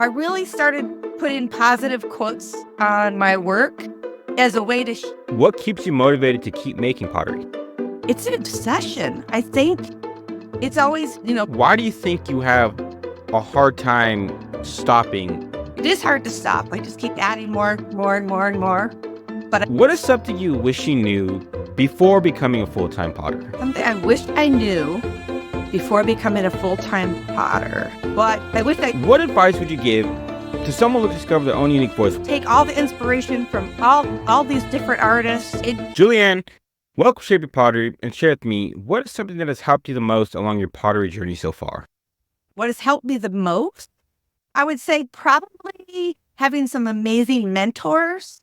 I really started putting positive quotes on my work as a way to, What keeps you motivated to keep making pottery? it's an obsession. I think it's always, Why do you think you have a hard time stopping? it is hard to stop. I just keep adding more and more. But What is something you wish you knew before becoming a full-time potter? something I wish I knew before becoming a full-time potter. But I wish I What advice would you give to someone looking to discover their own unique voice? take all the inspiration from all these different artists. Juliann, welcome to Shaping Pottery, and share with me, what is something that has helped you the most along your pottery journey so far? What has helped me the most? I would say probably having some amazing mentors.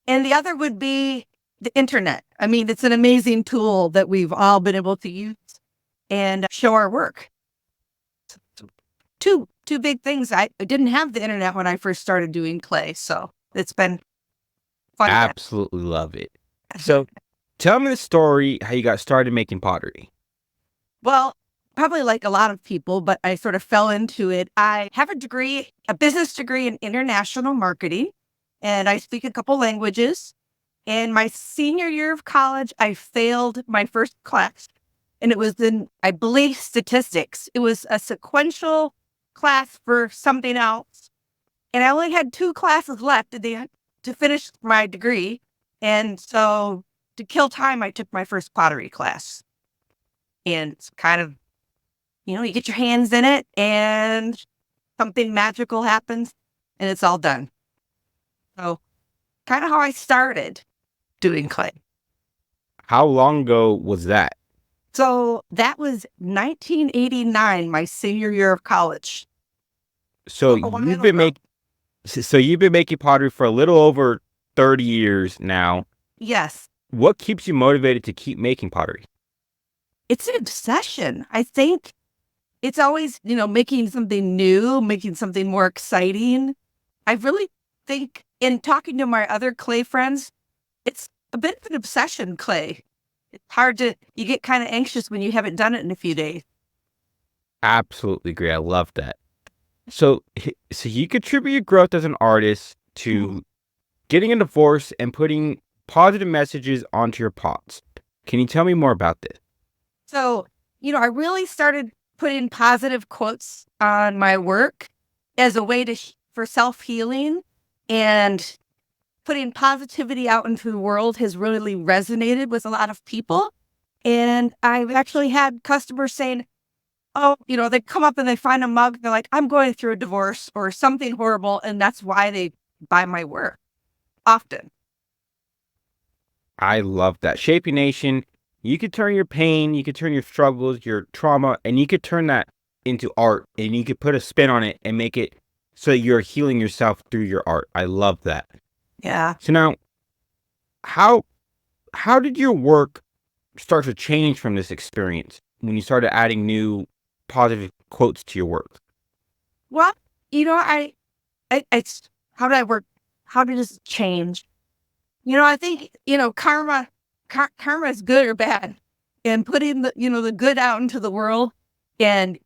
And the other would be the internet. I mean, it's an amazing tool that we've all been able to use and show our work. Two big things. I didn't have the internet when I first started doing clay, so it's been fun. Absolutely love it. So tell me the story, how you got started making pottery. Well, probably like a lot of people, but I sort of fell into it. I have a business degree in international marketing, and I speak a couple languages. And my senior year of college, I failed my first class, and it was in, I believe, statistics. It was a sequential class for something else. And I only had 2 classes left to finish my degree. And so to kill time, I took my first pottery class. And it's kind of, you get your hands in it and something magical happens and it's all done. So kind of how I started doing clay. How long ago was that? So that was 1989, my senior year of college. So Oh, you've been making pottery for a little over 30 years now. Yes. What keeps you motivated to keep making pottery? It's an obsession. I think it's always, making something new, making something more exciting. I really think in talking to my other clay friends, it's a bit of an obsession, clay. It's hard you get kind of anxious when you haven't done it in a few days. Absolutely agree. I love that. So you contribute your growth as an artist to getting a divorce and putting positive messages onto your pots. Can you tell me more about this? So, I really started putting positive quotes on my work as a way for self-healing, and putting positivity out into the world has really resonated with a lot of people. And I've actually had customers saying, oh, they come up and they find a mug. They're like, I'm going through a divorce or something horrible. And that's why they buy my work often. I love that. Shaping Nation, you could turn your pain, you could turn your struggles, your trauma, and you could turn that into art, and you could put a spin on it and make it so you're healing yourself through your art. I love that. Yeah. So now, how did your work start to change from this experience when you started adding new positive quotes to your work? Well, how did I work? How did this change? I think, karma is good or bad, and putting the good out into the world and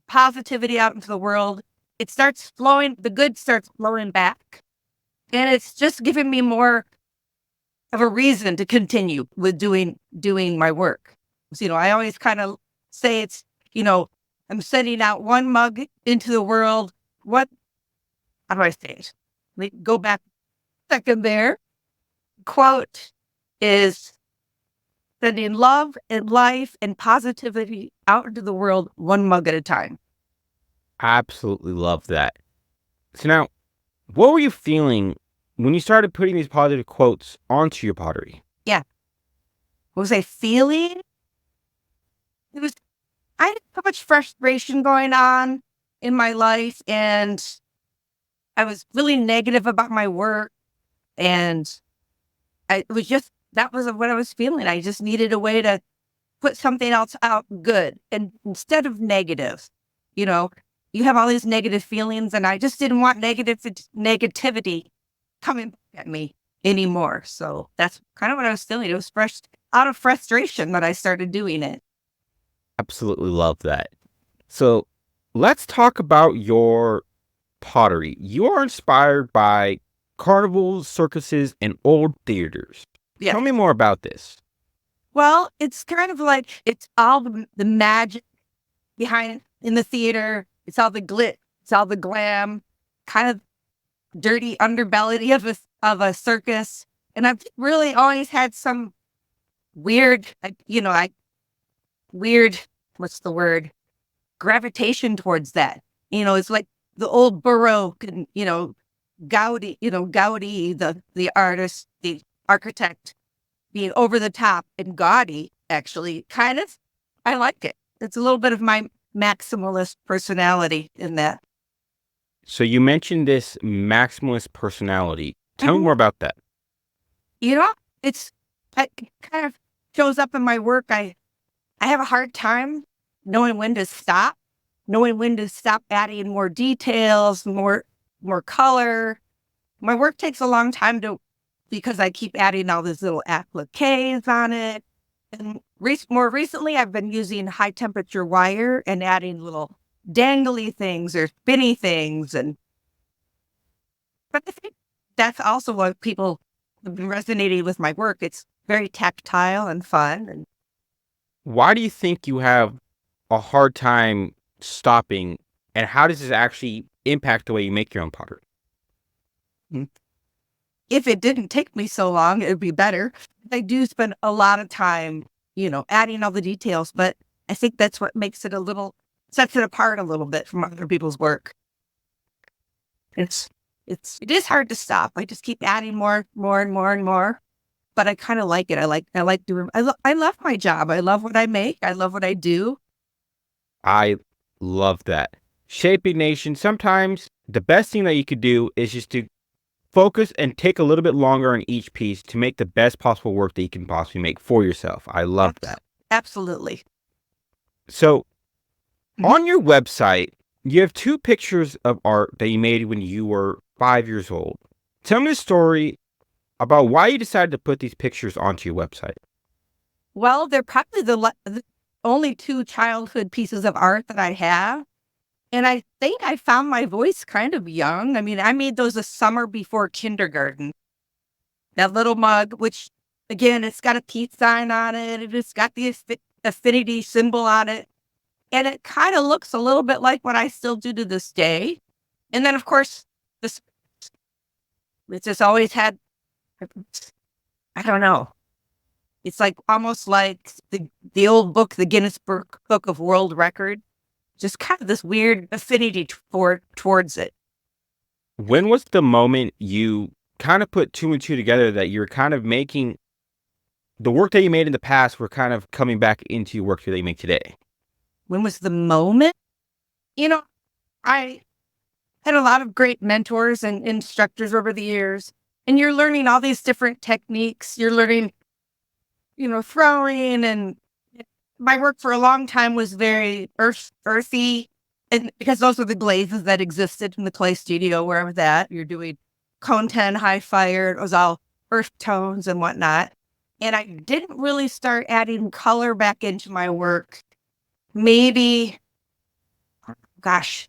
positivity out into the world, the good starts flowing back. And it's just giving me more of a reason to continue with doing my work. So, I always kind of say it's, I'm sending out one mug into the world. How do I say it? Let me go back a second there. Quote is sending love and life and positivity out into the world one mug at a time. Absolutely love that. So now, what were you feeling when you started putting these positive quotes onto your pottery? Yeah. What was I feeling? I had so much frustration going on in my life, and I was really negative about my work, and that was what I was feeling. I just needed a way to put something else out good, and instead of negative, you have all these negative feelings, and I just didn't want negativity coming at me anymore. So that's kind of what I was feeling. It was out of frustration that I started doing it. Absolutely love that. So let's talk about your pottery, you are inspired by carnivals, circuses, and old theaters. Yeah. Tell me more about this. Well, it's kind of like it's all the magic behind in the theater. It's all the glitz, it's all the glam, kind of dirty underbelly of a circus. And I've really always had some weird, weird, what's the word? Gravitation towards that. It's like the old Baroque and, Gaudi, the artist, the architect, being over the top and gaudy, actually, kind of, I like it. It's a little bit of my maximalist personality in that. So you mentioned this maximalist personality. Tell me Mhm. more about that. You know, it kind of shows up in my work. I have a hard time knowing when to stop, adding more details, more color. My work takes a long time because I keep adding all these little appliques on it. And more recently, I've been using high temperature wire and adding little dangly things or spinny things. But I think that's also what people have been resonating with my work. It's very tactile and fun. And Why do you think you have a hard time stopping, and how does this actually impact the way you make your own pottery? if it didn't take me so long, it'd be better. I do spend a lot of time, adding all the details, but I think that's what makes it sets it apart a little bit from other people's work. It is hard to stop. I just keep adding more, and more and more. But I kind of like it. I like doing. I love my job. I love what I make. I love what I do. I love that. Shaping Nation, sometimes the best thing that you could do is just to focus and take a little bit longer on each piece to make the best possible work that you can possibly make for yourself. I love that. Absolutely. So Mhm. on your website, you have two pictures of art that you made when you were 5 years old. Tell me the story about why you decided to put these pictures onto your website. Well, they're probably the only two childhood pieces of art that I have. And I think I found my voice kind of young. I mean, I made those a summer before kindergarten. That little mug, which again, it's got a peace sign on it. It's got the affinity symbol on it. And it kind of looks a little bit like what I still do to this day. And then, of course, this it's just always had, I don't know. It's like almost like the old book, the Guinness Book of World Record. Just kind of this weird affinity towards it. When was the moment you kind of put two and two together that you're kind of making the work that you made in the past were kind of coming back into your work that you make today? When was the moment? I had a lot of great mentors and instructors over the years, and you're learning all these different techniques. You're learning, throwing, and my work for a long time was very earthy, and because those were the glazes that existed in the clay studio where I was at. You're doing cone 10 high fire. It was all earth tones and whatnot. And I didn't really start adding color back into my work. Maybe, gosh,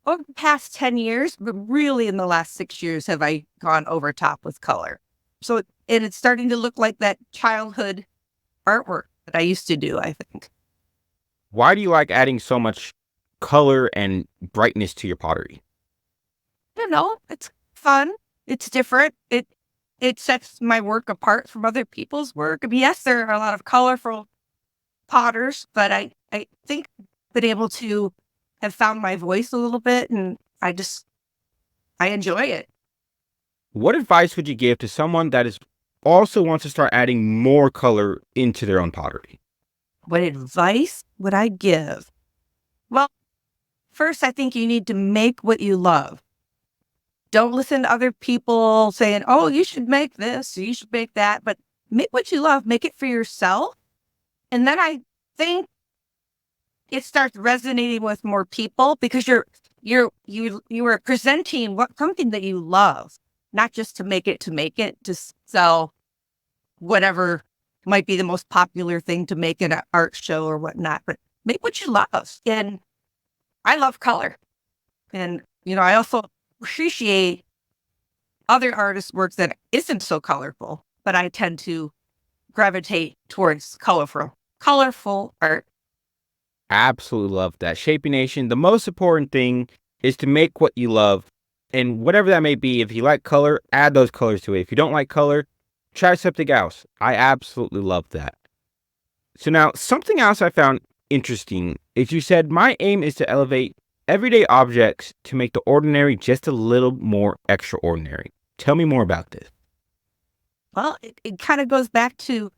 over the past 10 years, but really in the last 6 years have I gone over top with color. So, and it's starting to look like that childhood artwork that I used to do, I think. Why do you like adding so much color and brightness to your pottery? I don't know. It's fun. It's different. It sets my work apart from other people's work. I mean, yes, there are a lot of colorful potters, but I think I've been able to have found my voice a little bit, and I enjoy it. What advice would you give to someone that is also wants to start adding more color into their own pottery? What advice would I give? Well, first, I think you need to make what you love. Don't listen to other people saying, oh, you should make this, you should make that, but make what you love, make it for yourself. And then I think it starts resonating with more people because you are presenting something that you love, not just to make it, to sell whatever might be the most popular thing to make in an art show or whatnot, but make what you love. And I love color, and I also appreciate other artists' work that isn't so colorful, but I tend to gravitate towards colorful art. Absolutely love that. Shaping Nation, the most important thing is to make what you love. And whatever that may be, if you like color, add those colors to it. If you don't like color, try something else. I absolutely love that. So now, something else I found interesting is you said, my aim is to elevate everyday objects to make the ordinary just a little more extraordinary. Tell me more about this. Well, it kind of goes back to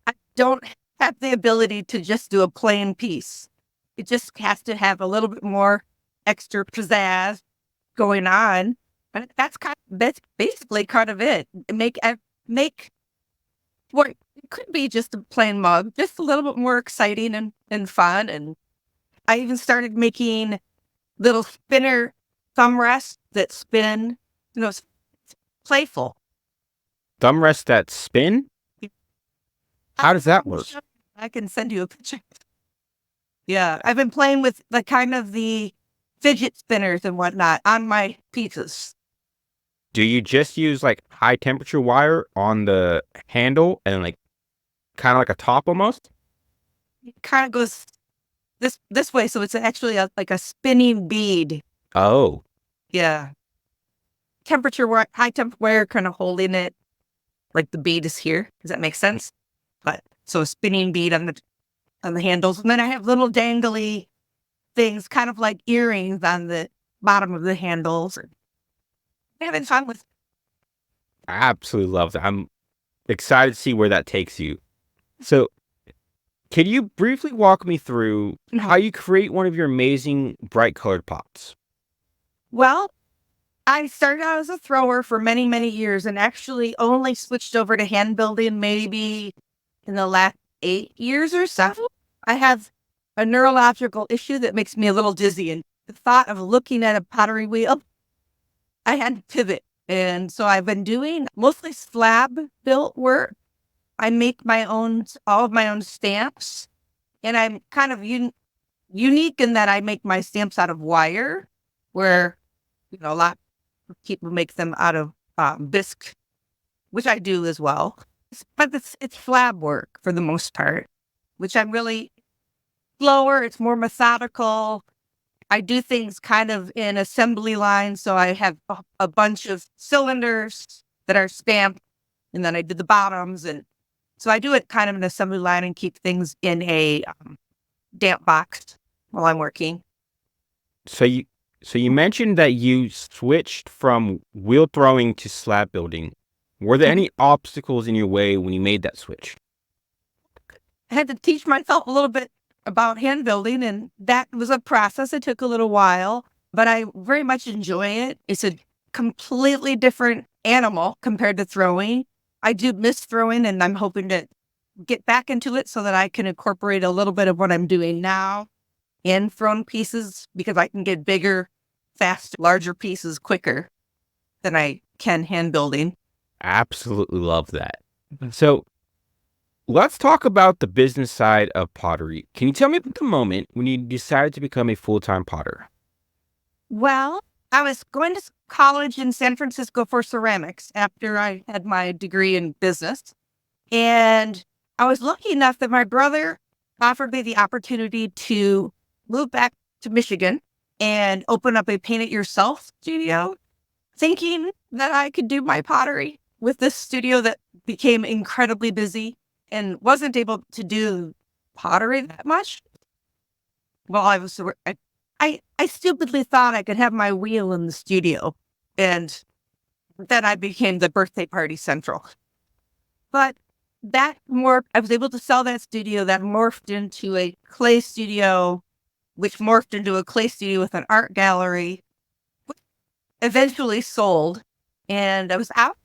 I don't have the ability to just do a plain piece. It just has to have a little bit more extra pizzazz going on. And that's basically kind of it. Make what it could be just a plain mug, just a little bit more exciting and fun. And I even started making little spinner thumb rests that spin, it's playful. Thumb rests that spin? How does that work? I can send you a picture. Yeah, I've been playing with the fidget spinners and whatnot on my pizzas. Do you just use like high temperature wire on the handle and like kind of like a top almost? It kind of goes this way, so it's actually like a spinning bead. Oh, Yeah, high temperature wire, kind of holding it like the bead is here. Does that make sense? But so a spinning bead on the handles, and then I have little dangly things, kind of like earrings on the bottom of the handles. Having fun with. I absolutely love that. I'm excited to see where that takes you. So, can you briefly walk me through how you create one of your amazing bright colored pots? Well, I started out as a thrower for many, many years and actually only switched over to hand building maybe in the last 8 years or so. I have a neurological issue that makes me a little dizzy, and the thought of looking at a pottery wheel, I had to pivot. And so I've been doing mostly slab built work. I make all of my own stamps, and I'm kind of unique in that I make my stamps out of wire, where, a lot of people make them out of bisque, which I do as well. But it's flab work for the most part, which I'm really slower. It's more methodical. I do things kind of in assembly lines. So I have a bunch of cylinders that are stamped, and then I do the bottoms. And so I do it kind of in an assembly line and keep things in a damp box while I'm working. So you mentioned that you switched from wheel throwing to slab building. Were there any obstacles in your way when you made that switch? I had to teach myself a little bit about hand building, and that was a process. It took a little while, but I very much enjoy it. It's a completely different animal compared to throwing. I do miss throwing, and I'm hoping to get back into it so that I can incorporate a little bit of what I'm doing now in thrown pieces, because I can get bigger, faster, larger pieces quicker than I can hand building. Absolutely love that. So let's talk about the business side of pottery. Can you tell me about the moment when you decided to become a full-time potter? Well, I was going to college in San Francisco for ceramics after I had my degree in business. And I was lucky enough that my brother offered me the opportunity to move back to Michigan and open up a paint it yourself studio, thinking that I could do my pottery with this studio that became incredibly busy and wasn't able to do pottery that much. Well, I stupidly thought I could have my wheel in the studio, and then I became the birthday party central. But I was able to sell that studio. That morphed into a clay studio, which morphed into a clay studio with an art gallery, which eventually sold. And I was out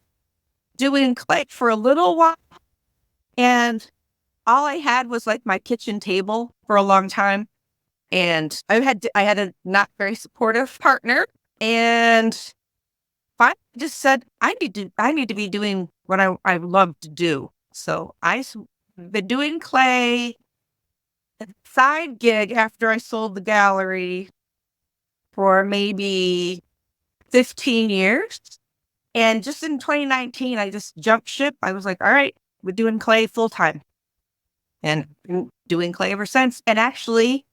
doing clay for a little while, and all I had was like my kitchen table for a long time. And I had a not very supportive partner, and finally just said, I need to be doing what I love to do. So I've been doing clay, a side gig after I sold the gallery. for maybe 15 years. And just in 2019, I just jumped ship. I was like, all right, we're doing clay full time and been doing clay ever since. And actually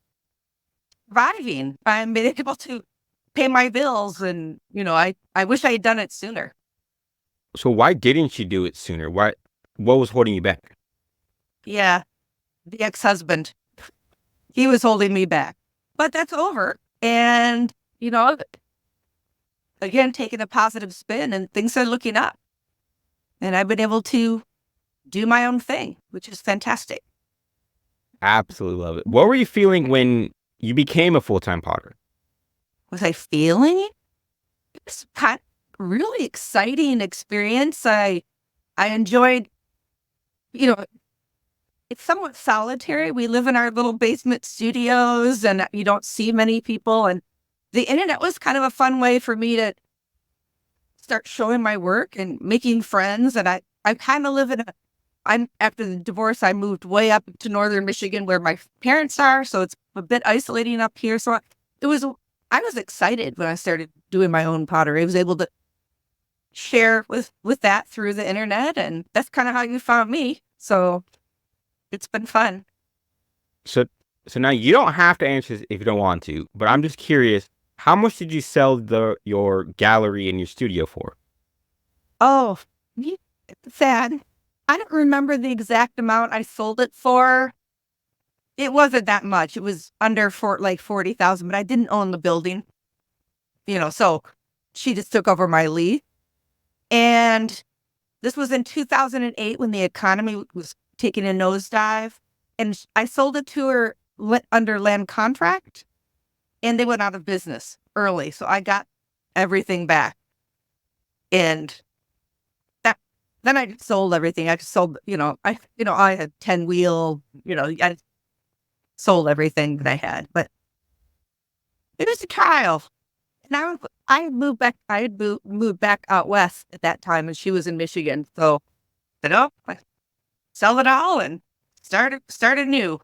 thriving. I'm been able to pay my bills. And, I wish I had done it sooner. So why didn't you do it sooner? What was holding you back? Yeah. The ex-husband, he was holding me back, but that's over. And, again, taking a positive spin and things are looking up. And I've been able to do my own thing, which is fantastic. Absolutely love it. What were you feeling when you became a full-time potter? Was I feeling it? It was kind of really exciting experience. I enjoyed, it's somewhat solitary. We live in our little basement studios and you don't see many people. And the internet was kind of a fun way for me to start showing my work and making friends. And I kind of live after the divorce, I moved way up to northern Michigan where my parents are. So it's a bit isolating up here. So I was excited when I started doing my own pottery. I was able to share with that through the internet. And that's kind of how you found me. So it's been fun. So now you don't have to answer this if you don't want to, but I'm just curious, how much did you sell your gallery and your studio for? Oh, it's sad. I don't remember the exact amount I sold it for. It wasn't that much. It was under like 40,000, but I didn't own the building, so she just took over my lease. And this was in 2008 when the economy was taking a nosedive. And I sold it to her under land contract and they went out of business early. So I got everything back. And then I just sold everything. I just sold, I had 10 wheel, I sold everything that I had, but it was a trial. And I had moved back. I had moved back out west at that time, and she was in Michigan. So, I sell it all and start anew.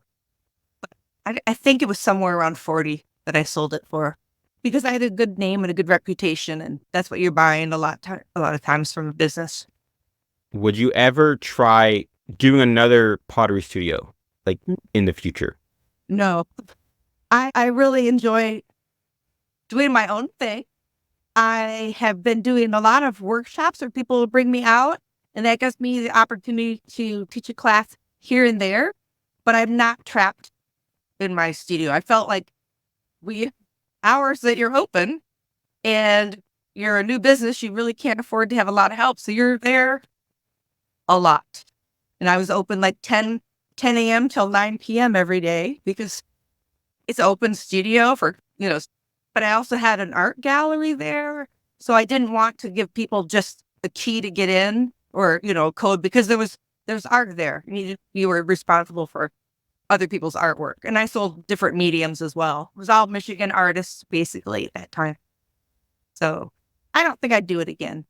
But I think it was somewhere around 40 that I sold it for, because I had a good name and a good reputation, and that's what you're buying a lot of times from a business. Would you ever try doing another pottery studio, like in the future? No, I really enjoy doing my own thing. I have been doing a lot of workshops where people will bring me out, and that gives me the opportunity to teach a class here and there, but I'm not trapped in my studio. I felt like hours that you're open and you're a new business, you really can't afford to have a lot of help. So you're there a lot. And I was open like 10 a.m. till 9 p.m. every day because it's open studio for, but I also had an art gallery there. So I didn't want to give people just a key to get in or, code, because there's art there. You were responsible for other people's artwork. And I sold different mediums as well. It was all Michigan artists basically at that time. So I don't think I'd do it again,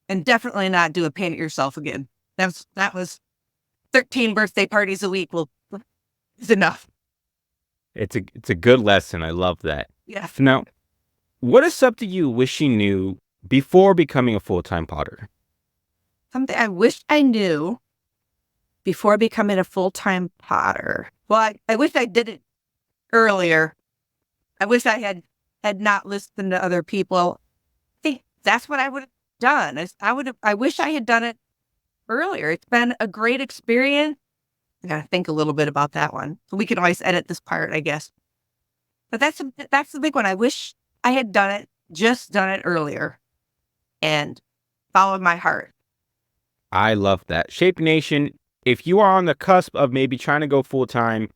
and definitely not do a paint it yourself again. That was 13 birthday parties a week. Well, is enough. It's a good lesson. I love that. Yeah. So now, what is something you wish you knew before becoming a full-time potter? Something I wish I knew before becoming a full-time potter. Well, I wish I did it earlier. I wish I had not listened to other people. I think that's what I would have done. I wish I had done it earlier. It's been a great experience. I gotta think a little bit about that one. So we can always edit this part, I guess. But that's the big one. I wish I had just done it earlier and followed my heart. I love that. Shape Nation, if you are on the cusp of maybe trying to go full-time,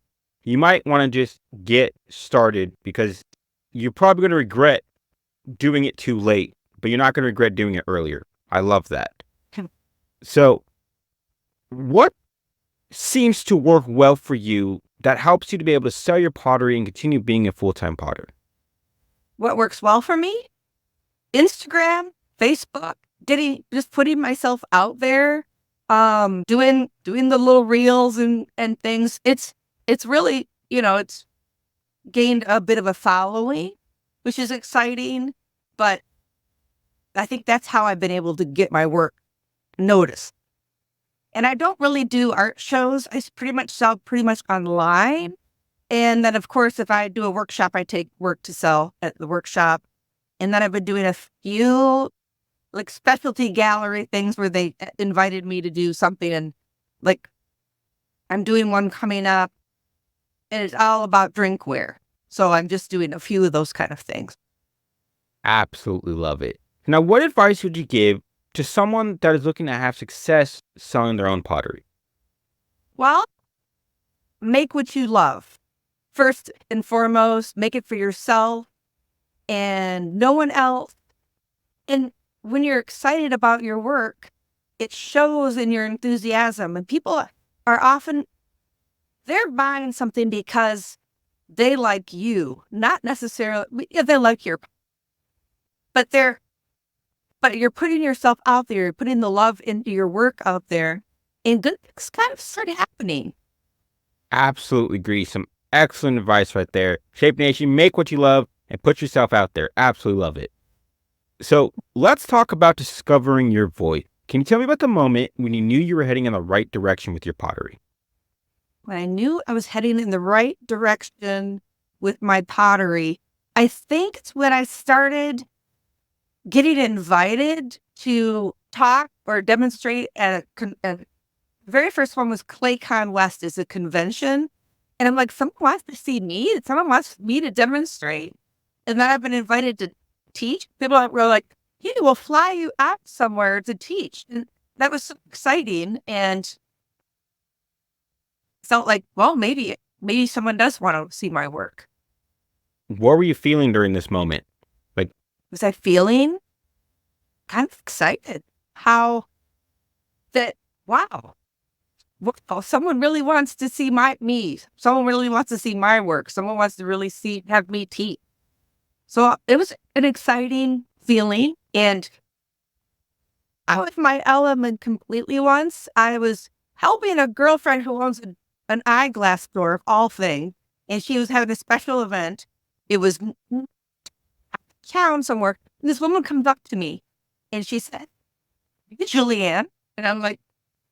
you might want to just get started, because you're probably going to regret doing it too late, but you're not going to regret doing it earlier. I love that. So what seems to work well for you that helps you to be able to sell your pottery and continue being a full-time potter? What works well for me? Instagram, Facebook, just putting myself out there, doing the little reels and things. It's really, it's gained a bit of a following, which is exciting. But I think that's how I've been able to get my work noticed. And I don't really do art shows. I pretty much sell pretty much online. And then, of course, if I do a workshop, I take work to sell at the workshop. And then I've been doing a few like specialty gallery things where they invited me to do something. And like I'm doing one coming up and it's all about drinkware. So I'm just doing a few of those kind of things. Absolutely love it. Now, what advice would you give to someone that is looking to have success selling their own pottery? Well, make what you love. First and foremost, make it for yourself and no one else. And when you're excited about your work, it shows in your enthusiasm. And people are often, they're buying something because they like you, not necessarily, yeah, they like your, but you're putting yourself out there, you're putting the love into your work out there, and good things kind of start happening. Absolutely agree. Some excellent advice right there. Shape Nation, make what you love and put yourself out there. Absolutely love it. So let's talk about discovering your voice. Can you tell me about the moment when you knew you were heading in the right direction with your pottery? When I knew I was heading in the right direction with my pottery, I think it's when I started getting invited to talk or demonstrate at the very first one was ClayCon West is a convention. And I'm like, someone wants to see me? Someone wants me to demonstrate? And then I've been invited to teach. People were like, hey, we'll fly you out somewhere to teach. And that was so exciting. And felt like, well, maybe someone does want to see my work. What were you feeling during this moment? Like, Was I feeling kind of excited? How that, wow, someone really wants to see me. Someone really wants to see my work. Someone wants to really have me teach. So it was an exciting feeling. And I was my element completely once. I was helping a girlfriend who owns an eyeglass store of all things. And she was having a special event. It was town somewhere. And this woman comes up to me and she said, "Are you Juliann?" And I'm like,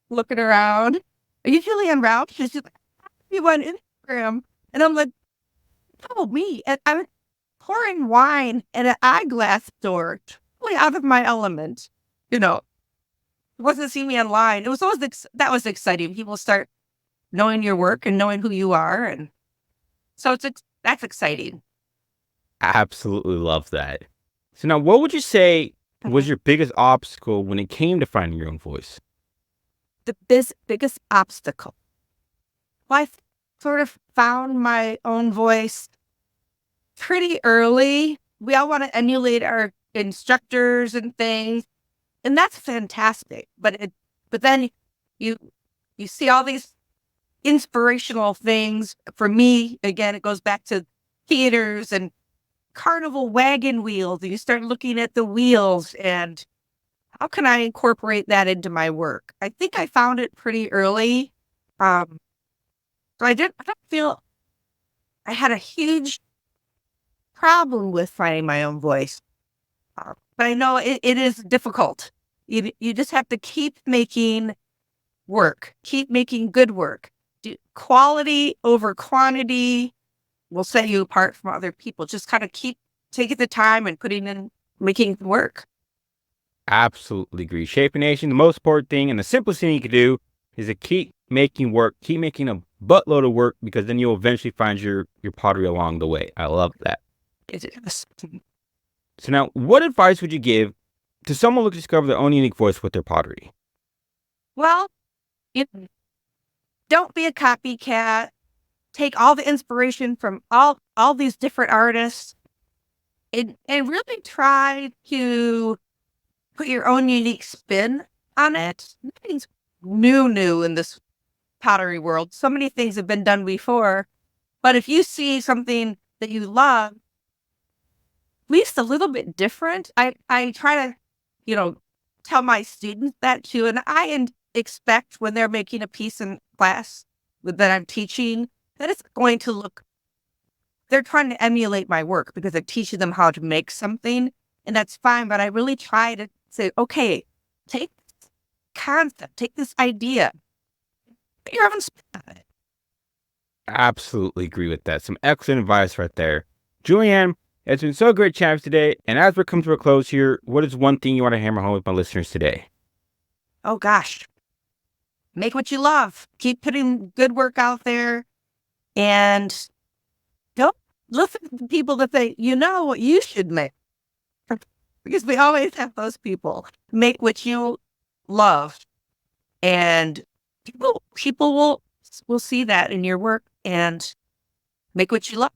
looking around. "Are you Juliann Roush?" She's like, "You on Instagram?" And I'm like, "Oh, me." And I'm pouring wine at an eyeglass store, totally out of my element. You know, wasn't seeing me online. It was always that was exciting. People start knowing your work and knowing who you are, and so that's exciting. absolutely love that. So now, what would you say was Mhm. your biggest obstacle when it came to finding your own voice? The biggest obstacle. Well, I sort of found my own voice pretty early. We all want to emulate our instructors and things, and that's fantastic. But then you see all these inspirational things. For me, again, it goes back to theaters and carnival wagon wheels. And you start looking at the wheels and how can I incorporate that into my work? I think I found it pretty early. Um, so I don't feel I had a huge problem with finding my own voice. But I know it is difficult. You just have to keep making work, keep making good work. Quality over quantity will set you apart from other people. Just kind of keep taking the time and putting in, making it work. Absolutely agree. Shaping Nation, the most important thing and the simplest thing you can do is to keep making work, keep making a buttload of work, because then you'll eventually find your pottery along the way. I love that. It is. So now, what advice would you give to someone looking to discover their own unique voice with their pottery? Well, you don't be a copycat. Take all the inspiration from all these different artists and really try to put your own unique spin on it. Nothing's new in this pottery world. So many things have been done before. But if you see something that you love, at least a little bit different, I try to, tell my students that too. And expect when they're making a piece in class that I'm teaching that it's going to look they're trying to emulate my work because I teach them how to make something, and that's fine. But I really try to say, okay, take this concept, take this idea, put your own spin on it. Absolutely agree with that. Some excellent advice right there. Juliann, it's been so great chatting today. And as we're coming to a close here, what is one thing you want to hammer home with my listeners today? Oh gosh, make what you love. Keep putting good work out there, and don't listen to people that say, you know what you should make. Because we always have those people. Make what you love, and people will see that in your work, and make what you love.